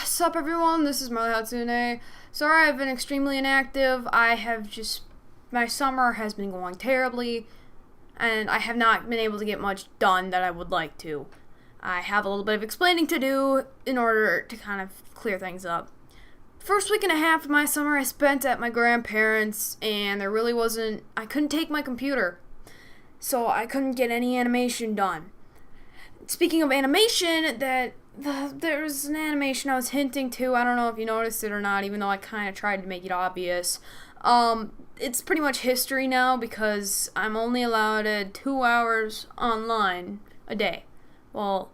Sup everyone, this is Marley Hatsune. Sorry I've been extremely inactive. My summer has been going terribly, and I have not been able to get much done that I would like to. I have a little bit of explaining to do in order to kind of clear things up. First week and a half of my summer I spent at my grandparents', and I couldn't take my computer, so I couldn't get any animation done. Speaking of animation, there's an animation I was hinting to. I don't know if you noticed it or not, even though I kind of tried to make it obvious. It's pretty much history now because I'm only allowed 2 hours online a day. And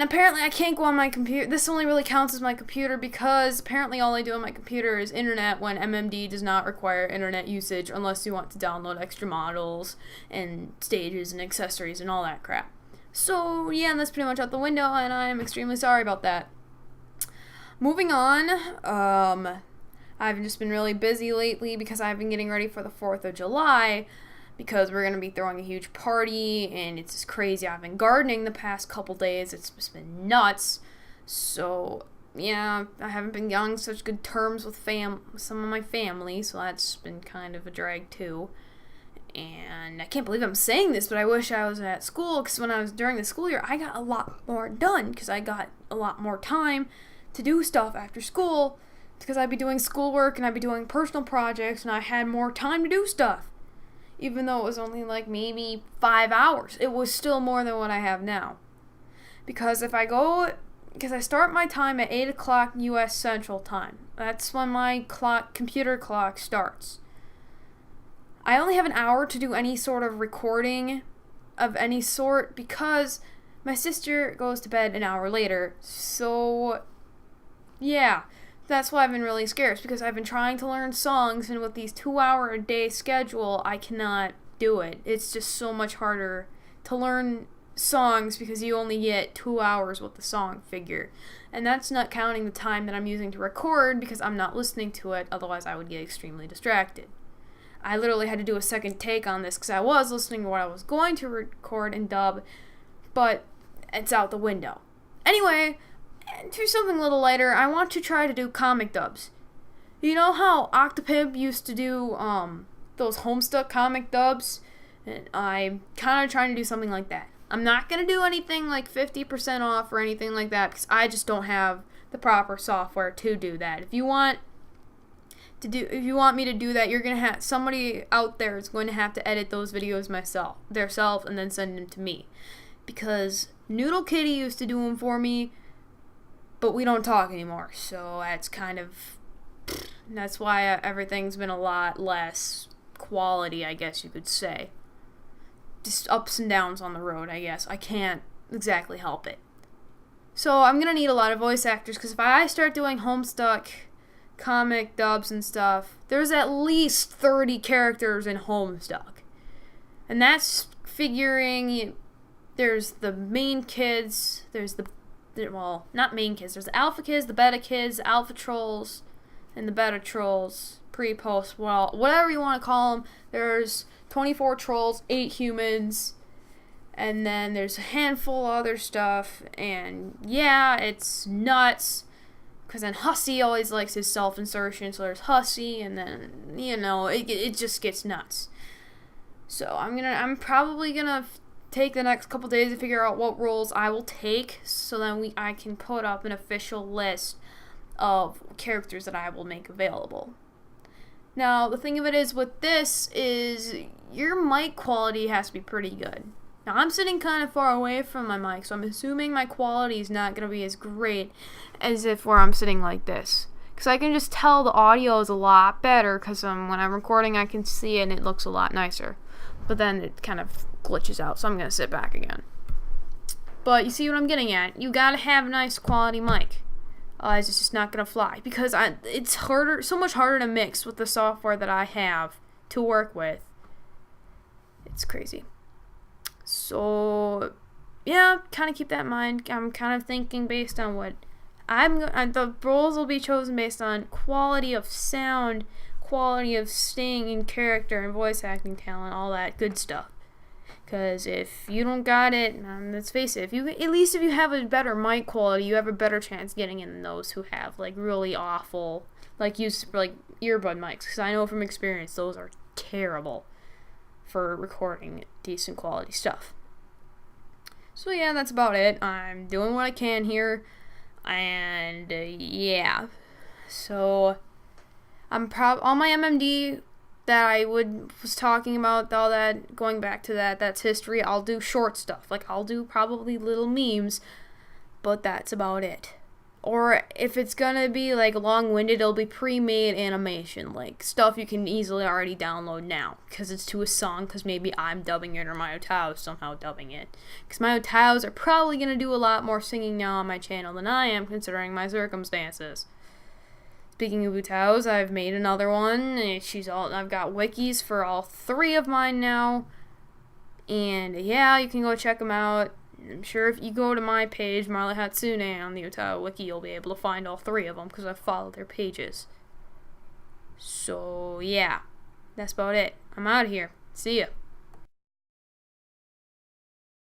apparently I can't go on my computer. This only really counts as my computer because apparently all I do on my computer is internet when MMD does not require internet usage unless you want to download extra models and stages and accessories and all that crap. So yeah, that's pretty much out the window, and I'm extremely sorry about that. Moving on, I've just been really busy lately because I've been getting ready for the 4th of July because we're going to be throwing a huge party, and it's just crazy. I've been gardening the past couple days. It's just been nuts. So yeah, I haven't been on such good terms with some of my family, so that's been kind of a drag too. And I can't believe I'm saying this, but I wish I was at school, because when I was during the school year, I got a lot more done, because I got a lot more time to do stuff after school, because I'd be doing schoolwork, and I'd be doing personal projects, and I had more time to do stuff. Even though it was only like maybe 5 hours, it was still more than what I have now. Because I start my time at 8 o'clock U.S. Central Time. That's when my computer clock starts. I only have an hour to do any sort of recording of any sort because my sister goes to bed an hour later. So, yeah, that's why I've been really scarce, because I've been trying to learn songs, and with these 2-hour-a-day schedule, I cannot do it. It's just so much harder to learn songs because you only get 2 hours with the song figure. And that's not counting the time that I'm using to record because I'm not listening to it, otherwise I would get extremely distracted. I literally had to do a second take on this because I was listening to what I was going to record and dub, but it's out the window. Anyway, to something a little lighter, I want to try to do comic dubs. You know how Octopib used to do those Homestuck comic dubs? And I'm kind of trying to do something like that. I'm not going to do anything like 50% off or anything like that because I just don't have the proper software to do that. If you want me to do that, you're going to have somebody out there is going to have to edit those videos themselves and then send them to me. Because Noodle Kitty used to do them for me, but we don't talk anymore. So that's why everything's been a lot less quality, I guess you could say. Just ups and downs on the road, I guess. I can't exactly help it. So I'm going to need a lot of voice actors, because if I start doing Homestuck comic dubs and stuff, there's at least 30 characters in Homestuck. And that's figuring there's the main kids, there's not main kids, there's the alpha kids, the beta kids, the alpha trolls, and the beta trolls, pre-post, whatever you want to call them. There's 24 trolls, 8 humans, and then there's a handful of other stuff, and yeah, it's nuts. Because then Hussy always likes his self-insertion, so there's Hussy, and then, it just gets nuts. So I'm probably gonna take the next couple days to figure out what roles I will take, so then I can put up an official list of characters that I will make available. Now, the thing of it is with this is your mic quality has to be pretty good. Now, I'm sitting kind of far away from my mic, so I'm assuming my quality is not going to be as great as if where I'm sitting like this. Because I can just tell the audio is a lot better, because when I'm recording I can see it and it looks a lot nicer. But then it kind of glitches out, so I'm going to sit back again. But you see what I'm getting at? You got to have a nice quality mic. Otherwise it's just not going to fly. Because it's so much harder to mix with the software that I have to work with. It's crazy. So, yeah, kind of keep that in mind. I'm kind of thinking based on what the roles will be chosen based on quality of sound, quality of staying in character and voice acting talent, all that good stuff. Because if you don't got it, let's face it, at least if you have a better mic quality, you have a better chance getting in those who have like really awful, like earbud mics. Because I know from experience those are terrible for recording decent quality stuff. So yeah, that's about it. I'm doing what I can here, and yeah. So I'm all my MMD that I was talking about, all that, going back to that's history. I'll do short stuff. Like, I'll do probably little memes, but that's about it. Or if it's gonna be, like, long-winded, it'll be pre-made animation. Like, stuff you can easily already download now, because it's to a song, because maybe I'm dubbing it, or my UTAUs somehow dubbing it. Because my UTAUs are probably gonna do a lot more singing now on my channel than I am, considering my circumstances. Speaking of UTAUs, I've made another one. I've got wikis for all 3 of mine now. And yeah, you can go check them out. I'm sure if you go to my page, Marley Hatsune, on the UTAU wiki, you'll be able to find all 3 of them because I follow their pages. So yeah, that's about it. I'm out of here. See ya.